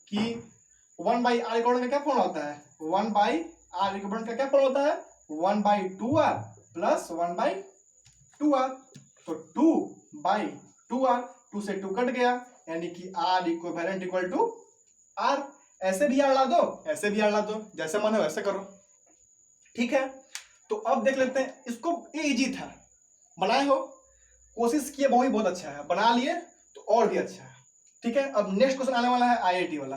कि 1 बाई r इक्वल का क्या फॉर्मूला होता है, 1 बाई r इक्वल का क्या फॉर्मूला होता है, 1 by 2r plus 1 by 2r, तो 2 बाई 2r, 2 से 2 कट गया, यानी कि r equivalent equal to r। ऐसे भी r ला दो, ऐसे भी r ला दो, जैसे मन हो वैसे करो, ठीक है। तो तो अब देख लेते हैं इसको, ये इजी था, बनाए हो, कोशिश किए, बहुत ही बहुत अच्छा है, बना लिए तो और भी अच्छा है। ठीक है, अब नेक्स्ट क्वेश्चन आने वाला है आईआईटी वाला,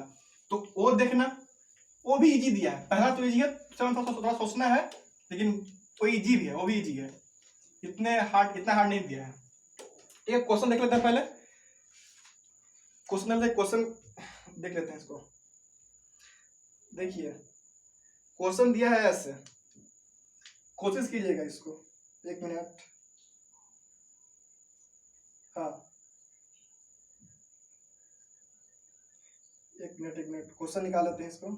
तो वो देखना, वो भी इजी दिया है, पहला तो इजी है, थोड़ा सोचना है, लेकिन वो इजी भी है, वो भी इजी है, इतना हार्ड नहीं दिया है। एक क्वेश्चन देख लेते हैं पहले, क्वेश्चन देख लेते हैं इसको। देखिए क्वेश्चन दिया है ऐसे, कोशिश कीजिएगा इसको, 1 मिनट, हाँ 1 मिनट क्वेश्चन निकाल लेते हैं इसको।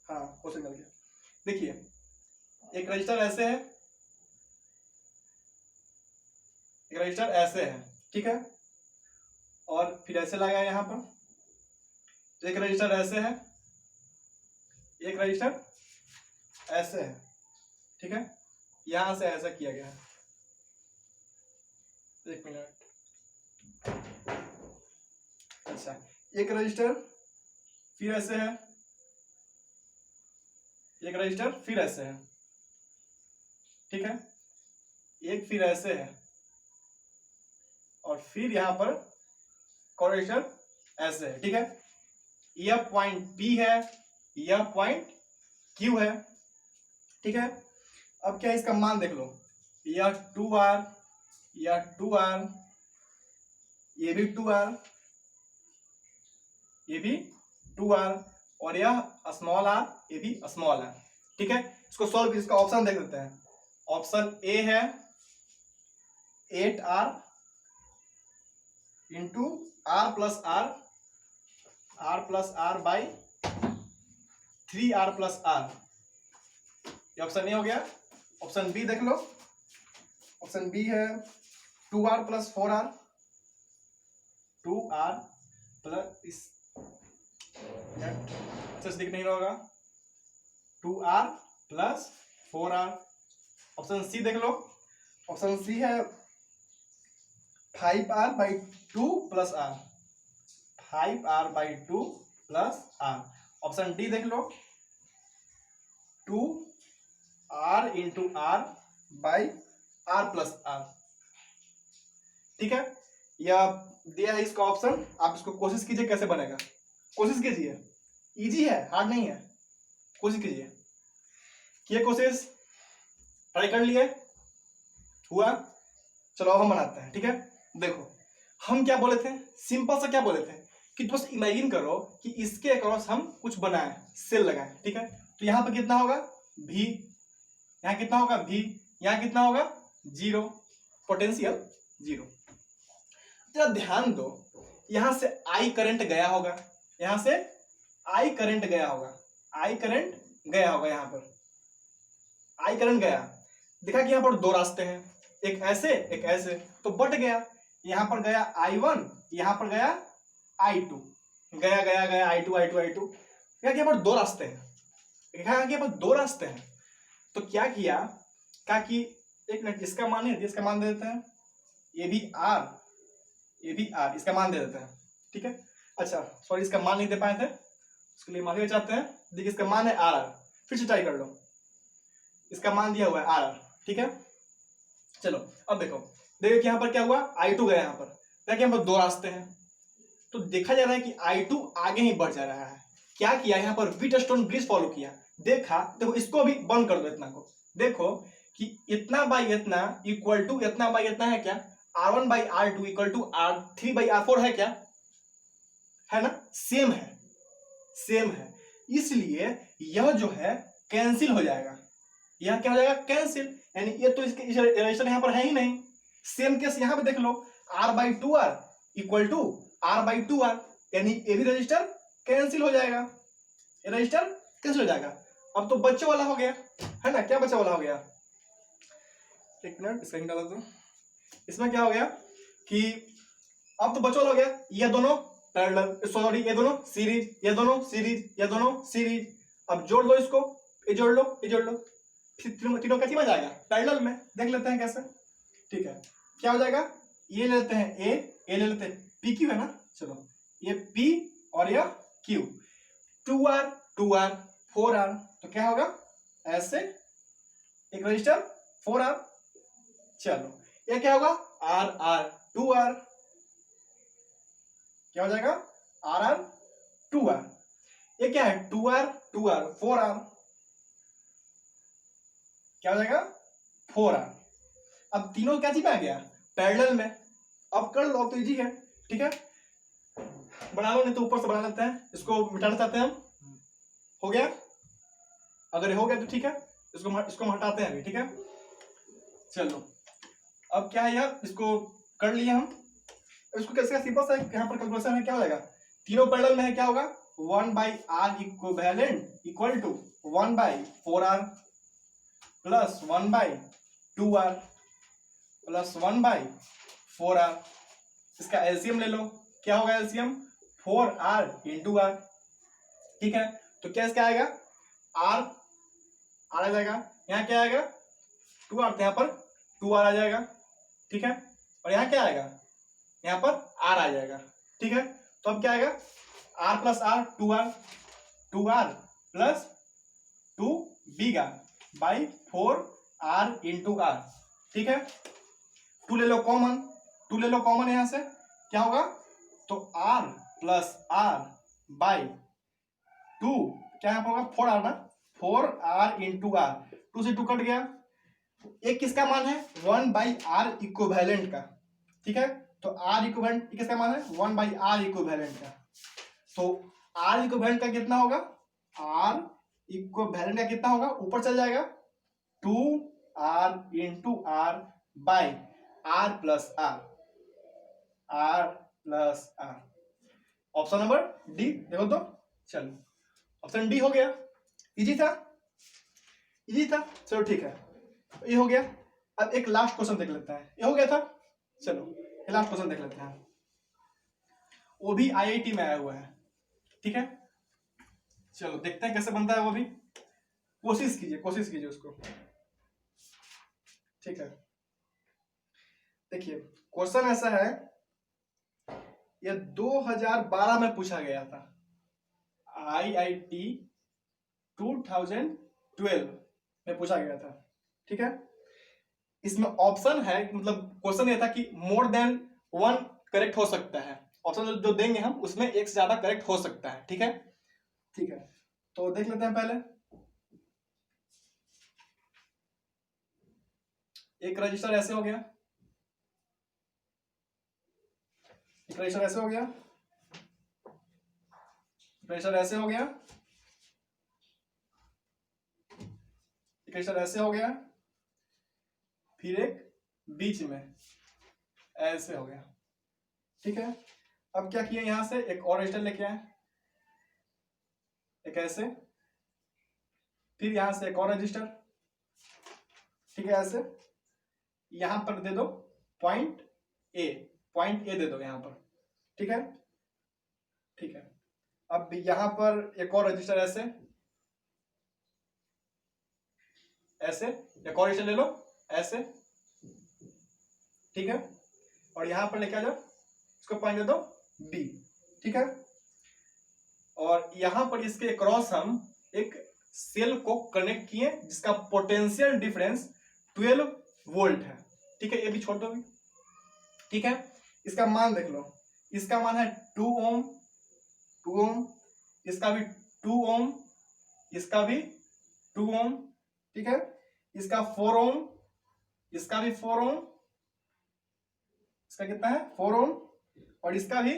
हाँ क्वेश्चन निकल गया। देखिए एक रजिस्टर ऐसे है, एक रजिस्टर ऐसे है, ठीक है, और फिर ऐसे लगाया यहाँ पर, एक रजिस्टर ऐसे है, एक रजिस्टर ऐसे है, ठीक है, यहां से ऐसा किया गया है। 1 मिनट, अच्छा एक रजिस्टर फिर ऐसे है, एक रजिस्टर फिर ऐसे है, ठीक है, एक फिर ऐसे है, और फिर यहां पर रजिस्टर ऐसे है, ठीक है, यह पॉइंट P है, यह पॉइंट Q है, ठीक है। अब क्या है, इसका मान देख लो, यह 2R, यह 2R, ये भी 2R, ये भी 2R, और यह स्मॉल r, ये भी स्मॉल r, ठीक है। इसको सॉल्व, इसका ऑप्शन देख लेते हैं। ऑप्शन ए है 8R into R plus R, R plus R by 3R plus R, ये ऑप्शन ए हो गया। ऑप्शन बी देख लो, ऑप्शन बी है 2R plus 4R, 2R plus इस दिख नहीं होगा, 2R plus 4R। Option C देख लो, ऑप्शन सी है 5R by 2 plus R, 5R by 2 plus R। Option D देख लो, 2R into R by R plus R, ठीक है। यह दिया है इसका ऑप्शन, आप इसको कोशिश कीजिए कैसे बनेगा, कोशिश कीजिए, इजी है, हार्ड नहीं है, कोशिश कीजिए। किए कोशिश, ट्राई कर लिए, हुआ, चलो अब हम बनाते हैं, ठीक है। देखो हम क्या बोले थे, सिंपल सा क्या बोले थे कि बस इमेजिन करो कि इसके अक्रॉस हम कुछ बनाएं, सेल लगाएं, ठीक है। तो यहां पर कितना होगा V, यहां कितना होगा V, यहां कितना होगा 0, पोटेंशियल 0। जरा ध्यान दो, यहां से I करंट गया होगा, यहां से I करंट गया होगा, I करंट गया होगा, यहां पर I करंट गया, देखा कि यहां पर दो रास्ते हैं, एक ऐसे एक ऐसे, तो बट गया, यहां पर गया I1, यहां पर गया I2, गया गया गया I2 I2 I2, देखा कि यहां पर दो रास्ते हैं, देखा कि यहां पर दो रास्ते हैं। तो क्या किया, कहा कि एक मिनट, इसका मान है, इसका मान दे देते हैं, ये भी R, ये भी R, इसका मान दे देते हैं, ठीक है। अच्छा सॉरी, इसका मान नहीं दे पाए थे, उसके लिए माफी चाहते हैं। देखिए इसका मान है R, फिर से ट्राई कर लो, इसका मान दिया हुआ है R, ठीक है। चलो अब देखो, देखिए कि यहाँ पर क्या हुआ, I2 गया, यहाँ पर देखिए यहाँ पर दो रास्ते हैं, तो देखा जा रहा है कि I2 आगे ही बढ़ जा रहा है। क्या किया, यहाँ पर व्हीटस्टोन ब्रिज फॉलो किया, देखा, देखो इसको भी बंद कर दो, इतना को देखो कि इतना बाई इतना इक्वल टू इतना बाई इतना है क्या, R1 by R2 equal to R3 by R4 है क्या, है ना, सेम है, सेम है, इसलिए यह जो है कैंसिल हो जाएगा, यह क्या हो जाएगा, कैंसिल, यानी ये तो इसके रजिस्टर यहाँ पर है ही नहीं। सेम केस यहाँ पे देख लो, R by 2R equal to R by 2R, यानी ये भी रजिस्टर कैंसिल हो जाएगा, ये रजिस्टर कैंसिल हो जाएगा। अब तो बच्चे वाला हो गया, है ना, क्या बच्चा वाला हो गया, एक मिनट इसका डाला, तो इसमें क्या हो गया कि अब तो बच्चा वाला हो गया, ये दोनों पैरेलल, सॉरी ये दोनों सीरीज, ये दोनों सीरीज, ये दोनों सीरीज। अब जोड़ दो इसको, ये जोड़ लो, ये जोड़ लो, फिर तीनों कैसे बन जाएगा, पैरेलल में, देख लेते हैं कैसे, ठीक है। क्या हो जाएगा, ये ले लेते हैं ए ले लेते हैं, पी क्यू है ना, चलो ये P और यह Q, 2R 4R, तो क्या होगा ऐसे एक रजिस्टर 4R। चलो ये क्या होगा, RR 2R, क्या हो जाएगा, RR 2R। ये क्या है, 2R 2R 4R, क्या हो जाएगा 4R। अब तीनों क्या चीज में आ गया, पैरेलल में। अब कर लो, अब तो इजी है, ठीक है, बना लो, नहीं तो ऊपर से बना लेते हैं, इसको मिटाना चाहते हैं हम। हो गया, अगर ये हो गया तो ठीक है, इसको हम हटाते हैं अभी, ठीक है। चलो अब क्या है यार, इसको कर लिया हम, इसको कैसे, सिंपल सा यहाँ पर कैलकुलेशन है, क्या हो जाएगा, तीनों पैरेलल में है, क्या होगा 1/r equivalent equal to 1/4r plus 1/2r plus 1/4r। इसका एलसीएम ले लो, क्या होगा एलसीएम, 4r इंटू आर, ठीक है। तो क्या इसका आएगा, r आ जाएगा, यहाँ क्या आएगा 2r, यहाँ पर 2r आ जाएगा, ठीक है। और यहाँ क्या आएगा, यहाँ पर r आ जाएगा, ठीक है। तो अब क्या आएगा, r plus r 2r plus 2 by 4r into r, ठीक है। 2 ले लो कॉमन, 2 ले लो कॉमन यहां से, क्या होगा, तो r प्लस r बाई 2, क्या यहाँ पर होगा 4r ना, 4r इंटू r, 2 से 2 कट गया। एक किसका मान है, 1/r इक्विवेलेंट का, ठीक है। तो r इक्विवेलेंट किसका मान है, 1/r इक्विवेलेंट का। तो r इक्विवेलेंट का कितना होगा, r इक्विवेलेंट का कितना होगा, ऊपर चल जाएगा 2r into r by r plus r, r plus r। Option number D देखो तो, चलो ऑप्शन डी हो गया, इजी था, इजी था, चलो ठीक है, ये हो गया। अब एक लास्ट क्वेश्चन देख लेते हैं, ये हो गया था, चलो ये लास्ट क्वेश्चन देख लेते हैं, वो भी आईआईटी में आया हुआ है, ठीक है। चलो देखते हैं कैसे बनता है वो भी, कोशिश कीजिए उसको, ठीक है। देखिए क्वेश्चन ऐसा है, ये 2012 में पूछा गया था, आईआईटी 2012 में पूछा गया था, ठीक है। इसमें ऑप्शन है, मतलब क्वेश्चन ये था कि मोर देन 1 करेक्ट हो सकता है, ऑप्शन जो देंगे हम उसमें एक से ज्यादा करेक्ट हो सकता है, ठीक है, ठीक है। तो देख लेते हैं पहले, एक रजिस्टर ऐसे हो गया, एक रजिस्टर ऐसे हो गया, रजिस्टर ऐसे हो गया, एक रजिस्टर ऐसे हो गया, फिर एक बीच में ऐसे हो गया, ठीक है। अब क्या किया, यहां से एक और रजिस्टर लेके आए, एक ऐसे, फिर यहां से एक और रजिस्टर, ठीक है, ऐसे यहां पर दे दो पॉइंट ए दे दो यहां पर, ठीक है, ठीक है। अब यहां पर एक और रजिस्टर ऐसे, ऐसे एक और रजिस्टर ले लो ऐसे, ठीक है। और यहां पर लेके आ जाओ, इसको पॉइंट दे दो बी, ठीक है। और यहां पर इसके क्रॉस हम एक सेल को कनेक्ट किए जिसका पोटेंशियल डिफरेंस 12 वोल्ट है, ठीक है। ये भी छोड़ दो भी, ठीक है। इसका मान देख लो, इसका मान है 2 ओम, 2 ओम, इसका भी 2 ओम, इसका भी 2 ओम, ठीक है। इसका 4 ओम, इसका भी 4 ओम, इसका कितना है 4 ओम, और इसका भी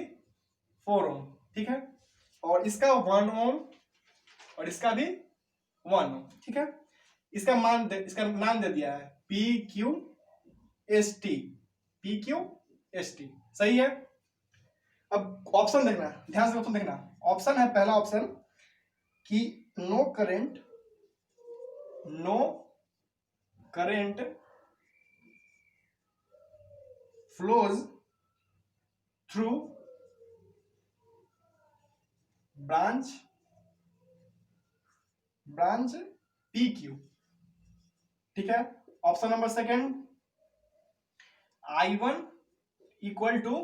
4 ओम, ठीक है। और इसका 1 ओम, और इसका भी 1 ओम, ठीक है। इसका मान इसका नाम दे दिया है PQST, PQST, सही है। अब ऑप्शन देखना, ध्यान से ऑप्शन देखना, ऑप्शन है पहला ऑप्शन कि no current flows through branch PQ, ठीक है। Option number second I1 equal to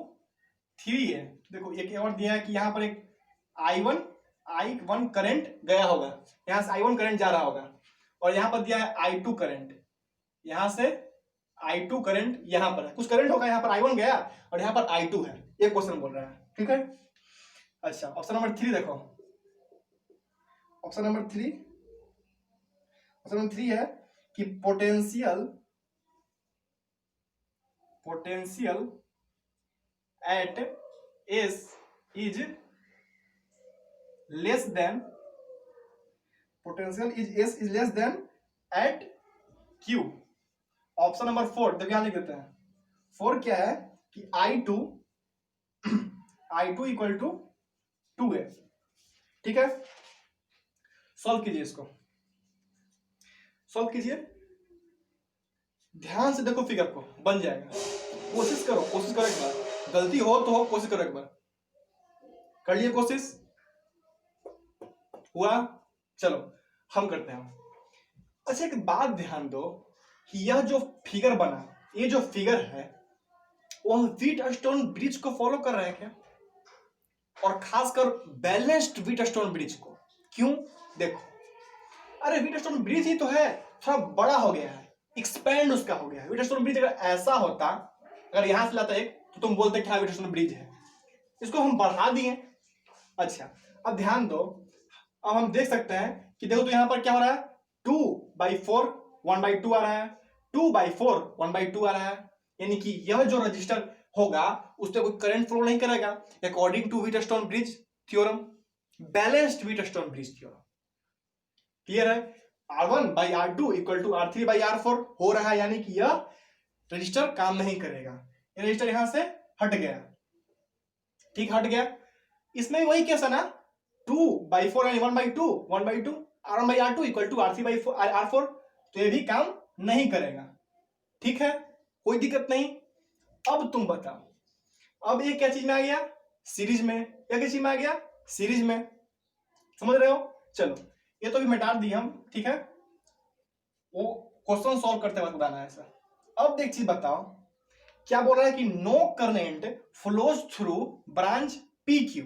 3A, देखो एक और दिया है कि यहां पर एक I1 करंट गया होगा, यहां से I1 करंट जा रहा होगा, और यहां पर दिया है I2 करंट, यहां से I2 करंट यहां पर है, कुछ करंट होगा, यहां पर I1 गया और यहां पर I2 है, ये क्वेश्चन बोल रहा है। ठीक है, अच्छा ऑप्शन नंबर 3 देखो, ऑप्शन नंबर 3 है कि potential at S is less than, potential is S is less than at Q। Option number 4 देखिए यहां लिख देते हैं, 4 क्या है कि I2 इक्वल टू 2 है। ठीक है, सॉल्व कीजिए, इसको सॉल्व कीजिए, ध्यान से देखो फिगर को, बन जाएगा। कोशिश करो एक बार, गलती हो तो हो, कोशिश करो एक बार, कर लिए कोशिश, हुआ, चलो हम करते हैं। अच्छा एक बात ध्यान दो कि यह जो फिगर बना, ये जो फिगर है वह व्हीटस्टोन ब्रिज को फॉलो कर रहा है क्या, और खासकर बैलेंस्ड व्हीटस्टोन ब्रिज को। क्यों, देखो, अरे व्हीटस्टोन ब्रिज ही तो है, थोड़ा बड़ा हो गया है, एक्सपेंड उसका हो गया है। व्हीटस्टोन ब्रिज अगर ऐसा होता, अगर यहां से लाता एक, तो तुम बोलते क्या व्हीटस्टोन ब्रिज है, इसको हम बढ़ा दिए। अच्छा अब ध्यान दो, अब हम देख सकते हैं कि देखो तो यहां पर क्या हो रहा है, 2/4 1/2 आ रहा है, 2/4 1/2 आ रहा है, यानी कि यह जो रजिस्टर होगा उससे कोई करंट फ्लो नहीं करेगा according to Wheatstone bridge theorem, balanced Wheatstone bridge theorem. Clear है, R1/R2 इक्वल टू R3/R4 हो रहा है, यानी कि यह रजिस्टर काम नहीं करेगा, ये रजिस्टर यहां से हट गया। ठीक, हट गया। इसमें वही केस है ना, 2/4 यानी 1/2 1/2, R1/R2 इक्वल टू R3/R4, तो ये भी काम नहीं करेगा। ठीक है, कोई दिक्कत नहीं। अब तुम बताओ, अब ये क्या चीज में आ गया, सीरीज में, या किस चीज में आ गया, सीरीज में, समझ रहे हो। चलो ये तो भी मिटा दिए हम, ठीक है, वो क्वेश्चन सॉल्व करते वक्त बनाना है ऐसा। अब एक चीज बताओ, क्या बोल रहा है कि no current flows through branch PQ।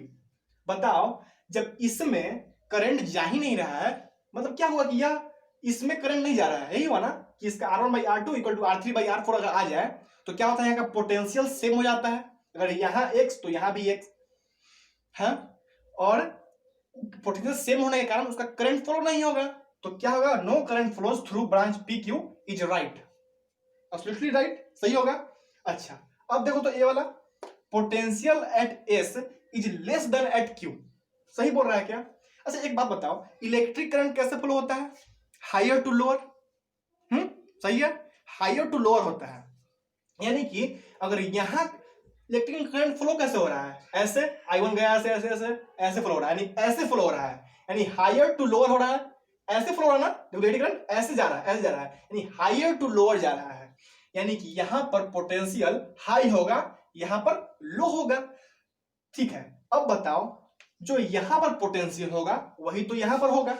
बताओ जब इसमें करंट जा ही नहीं रहा है, मतलब क्या हुआ कि यह इसमें करंट नहीं जा रहा है, यही हुआ ना कि इसका R1/R2 इक्वल टू R3/R4 अगर आ जाए तो क्या होता है, यहाँ का पोटेंशियल सेम हो जाता है, अगर यहाँ X तो यहाँ भी X है, और पोटेंशियल सेम होने के कारण उसका करंट फ्लो नहीं होगा, तो क्या होगा, no current flows through branch PQ is right, absolutely right, सही होगा। अच्छा अब देखो तो ये वाला, potential at S is less than at Q, सही बोल रहा है क्या। अच्छा एक बात बताओ, इलेक्ट्रिक करंट कैसे फ्लो होता है, हायर टू लोअर, सही है, हायर टू लोअर होता है, यानी कि अगर यहां इलेक्ट्रिक करंट फ्लो कैसे हो रहा है, ऐसे I1 गया, ऐसे ऐसे ऐसे ऐसे फ्लो हो रहा है, यानी ऐसे फ्लो हो रहा है, यानी हायर टू लोअर हो रहा है, ऐसे फ्लो हो रहा है ना, इलेक्ट्रिक करंट ऐसे जा रहा है, ऐसे जा रहा है, यानी हायर टू लोअर जा रहा है, यानी कि यहां पर पोटेंशियल हाई होगा, यहां पर लो होगा। ठीक है, अब बताओ जो यहां पर पोटेंशियल होगा वही तो यहां पर होगा,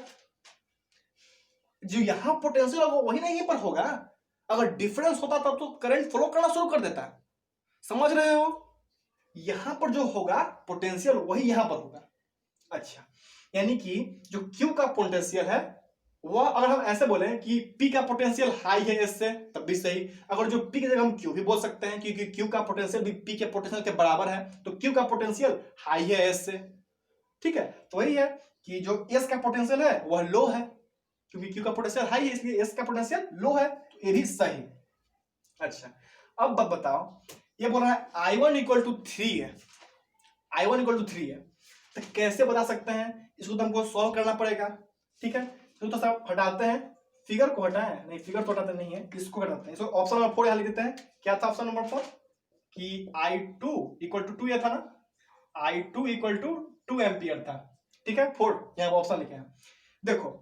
जो यहां पोटेंशियल होगा वही ना यहीं पर होगा, अगर डिफरेंस होता तब तो करंट फ्लो करना शुरू कर देता, समझ रहे हो, यहां पर जो होगा पोटेंशियल वही यहां पर होगा। अच्छा यानी कि जो Q का पोटेंशियल है वह, अगर हम ऐसे बोले कि P का पोटेंशियल हाई है S से, तब भी सही, अगर जो P की जगह हम Q भी बोल सकते हैं क्योंकि Q का पोटेंशियल भी P के पोटेंशियल के बराबर है, तो Q का पोटेंशियल हाई है S से। ठीक है, तो वही है कि जो S का पोटेंशियल है वह लो है, क्योंकि Q का पोटेंशियल हाई है इसलिए S का पोटेंशियल लो है, तो ये भी सही। अच्छा अब बताओ, ये बोल रहा है I1 इक्वल टू 3 है, I1 इक्वल टू 3 है, तो कैसे बता सकते हैं, इसको तो हमको सॉल्व करना पड़ेगा। ठीक है, तो सब हटाते हैं, फिगर को हटाएं, नहीं फिगर तो हटाते नहीं है, इसको हटाते हैं, इसको ऑप्शन नंबर 4 यहां लिख देते हैं। क्या था ऑप्शन नंबर 4 कि I2 इक्वल टू 2 था ना, I2 इक्वल टू 2 एम्पियर था। ठीक है, 4 यहां ऑप्शन लिखे हैं। देखो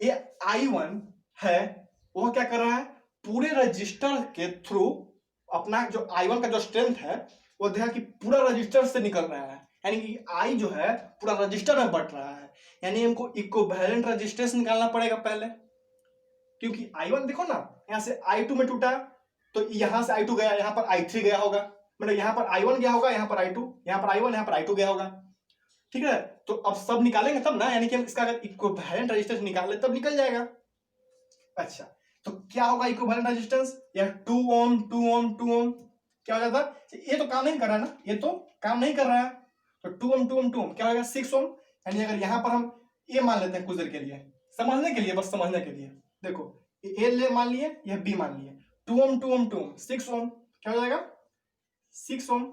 ये I1 है, वो क्या कर रहा है, पूरे रजिस्टर के थ्रू अपना जो I1 का जो स्ट्रेंथ है वो देखा कि पूरा रजिस्टर से निकल रहा है, यानी कि I जो है पूरा रजिस्टर में बढ़ रहा है, यानी हमको इक्विवेलेंट रेजिस्टेंस निकालना पड़ेगा पहले, क्योंकि I1 देखो ना यहां से I2 में टूटा, तो यहां से I2 गया, यहां पर I3 गया होगा, मतलब यहां पर I1 गया होगा, यहां पर I2, यहां पर I1, यहां पर I2 गया होगा। ठीक है, तो अब सब निकालेंगे तब ना, यानी कि हम इसका अगर इक्विवेलेंट रेजिस्टेंस निकाल ले तब निकल जाएगा। अच्छा तो क्या होगा इक्विवेलेंट रेजिस्टेंस, या 2 ओम 2 ओम 2 ओम क्या हो जाता, ये तो काम नहीं कर रहा है ना, ये तो काम नहीं कर रहा है, तो 2 ओम 2 ओम 2 ओम क्या होगा 6 ओम। यानी अगर यहां पर हम ए मान लेते हैं कुछ देर के लिए, समझने के लिए, बस समझने के लिए, देखो ए ले मान लिए, यह बी मान लिए, 2 ओम 2 ओम 2 ओम 6 ओम क्या हो जाएगा 6 ओम,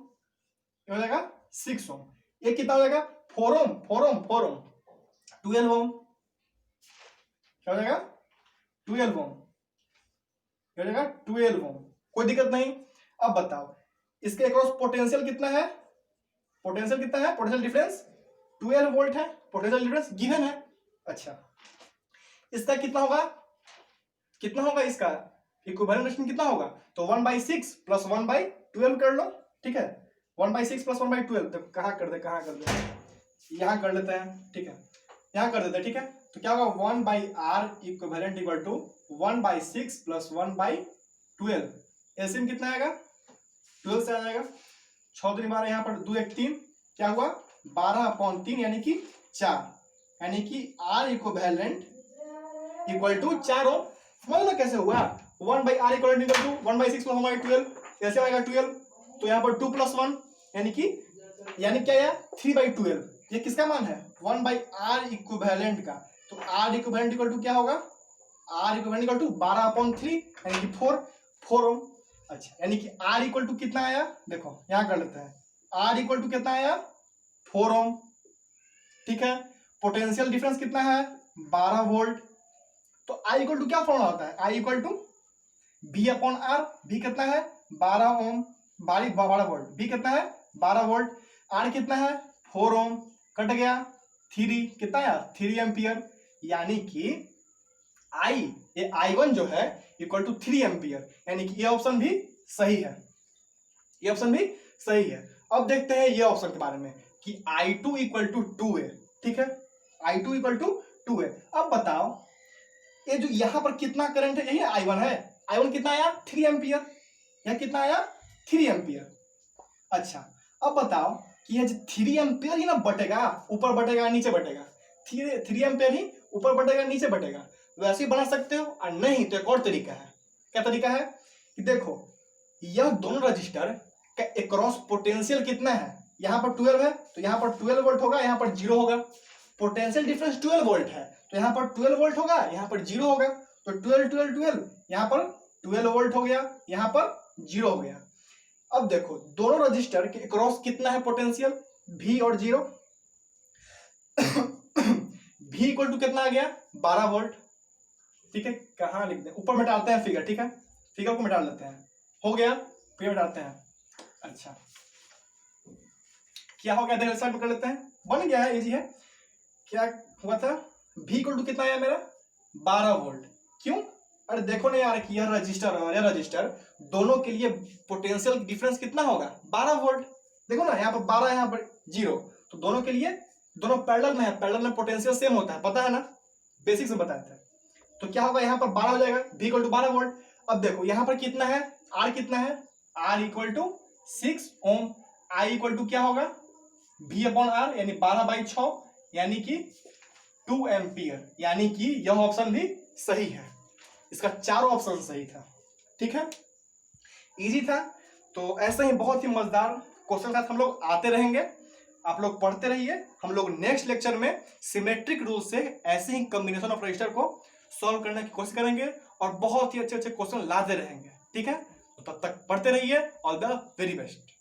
क्या हो जाएगा 6 ओम। ये कितना हो जाएगा 4 ओम 4 ओम 4 ओम 12 ओम, क्या हो जाएगा 12 ओम, क्या हो जाएगा 12 ओम। कोई दिक्कत नहीं। अब बताओ इसके अक्रॉस पोटेंशियल कितना है, पोटेंशियल कितना है, पोटेंशियल डिफरेंस 12 वोल्ट है, पोटेंशियल डिफरेंस गिवन है। अच्छा इसका कितना होगा, कितना होगा इसका इक्विवेलेंट रेजिस्टेंस कितना होगा, तो 1/6 प्लस 1/12 कर लो, ठीक है 1/6 प्लस 1/12, तो कहाँ कर दे यहाँ कर लेते हैं, ठीक है यहाँ कर देते हैं, ठीक है। तो क्या होगा 1/r equivalent equal to 1/6 plus 1/12, LCM कितना आएगा 12 से आ जाएगा, 6 दिन बारह, यहाँ पर 2 1 3 क्या हुआ 12/3 यानी कि 4, यानी कि r इक्विवेलेंट इक्वल टू 4 ओम। समझ लो कैसे हुआ, 1/r इक्वल टू 1/6 प्लस 1/12 कैसे आएगा 12, तो यहाँ पर 2 + 1 यानी क्या है 3/12, ये किसका मान है 1/r इक्विवेलेंट का, तो r इक्विवेलेंट इक्वल टू क्या होगा, r इक्विवेलेंट इक्वल टू 12/3 यानी कि 4 ओम। अच्छा यानी कि r इक्वल टू कितना आया, देखो यहां कर लेते हैं, r इक्वल टू कितना आया 4 ओम, ठीक है। पोटेंशियल डिफरेंस कितना है 12 वोल्ट, तो I इक्वल टू क्या फॉर्मूला होता है, I equal to V/R, V कितना है 12 ओम, 12 वोल्ट, V कितना है 12 वोल्ट, R कितना है 4 ओम, कट गया 3 कितना है 3 एम्पियर, यानी कि I1 जो है इक्वल टू 3 एम्पियर, यानी कि ये ऑप्शन भी सही है, ये ऑप्शन भी सही है। अब देखते हैं ये ऑप्शन के बारे में कि I2 इक्वल टू 2 है, ठीक है I2 इक्वल टू 2 है। अब बताओ ये जो यहां पर कितना करंट है, यही I1 है, I1 कितना आया 3 एम्पियर, यह कितना आया 3 एम्पियर। अच्छा अब बताओ कि यह 3 एम्पियर ही ना बटेगा, ऊपर बटेगा नीचे बटेगा, 3 एम्पियर ही ऊपर बटेगा नीचे बटेगा, वैसे ही बना सकते हो, और नहीं तो एक और तरीका है। क्या तरीका है कि देखो यह दोनों रजिस्टर का अक्रॉस पोटेंशियल कितना है, यहाँ पर 12 है तो यहाँ पर 12 वोल्ट होगा, यहाँ पर 0 होगा, पोटेंशियल डिफरेंस 12 वोल्ट है तो यहाँ पर 12 वोल्ट होगा, यहाँ पर 0 होगा, तो 12 12 12 यहाँ पर 12 वोल्ट हो गया, यहाँ पर 0 हो गया। अब देखो दोनों रजिस्टर के अक्रॉस कितना है पोटेंशियल V और 0, V इक्वल टू कितना आ गया 12 वोल्ट, ठीक है कहाँ लिख दें, ऊपर में डालते हैं फिगर, ठीक है फिगर को मिटा लेते हैं, हो गया फिगर डालते हैं। अच्छा क्या हो गया देखो साइड में कर लेते हैं, बन गया है, इजी है। क्या हुआ था V इक्वल टू कितना आया मेरा 12 वोल्ट, क्यों, अरे देखो ना यार कि यह रजिस्टर और यह रजिस्टर दोनों के लिए पोटेंशियल डिफरेंस कितना होगा 12 वोल्ट, देखो ना यहाँ पर 12 यहाँ पर 0, तो दोनों के लिए दोनों पैरेलल में है, पैरेलल में पोटेंशियल सेम होता है, पता है ना बेसिक से बताया था। तो क्या होगा यहाँ पर 12 हो जाएगा, V इक्वल टू 12 वोल्ट। अब देखो यहाँ पर कितना है R कितना है, R equal to 6 ohm, I equal to क्या होगा V/R यानी 12/6 यानी कि 2 एम्पियर, यानी कि यह ऑप्शन भी सही है, इसका चारों ऑप्शन सही था, ठीक है इजी था। तो ऐसे ही बहुत ही मजेदार क्वेश्चन का हम लोग आते रहेंगे, आप लोग पढ़ते रहिए, हम लोग नेक्स्ट लेक्चर में सिमेट्रिक रूल से ऐसे ही कॉम्बिनेशन ऑफ रजिस्टर को सॉल्व करने की कोशिश करेंगे और बहुत ही अच्छे अच्छे क्वेश्चन लाते रहेंगे, ठीक है तो तब तक पढ़ते रहिए, ऑल द वेरी बेस्ट।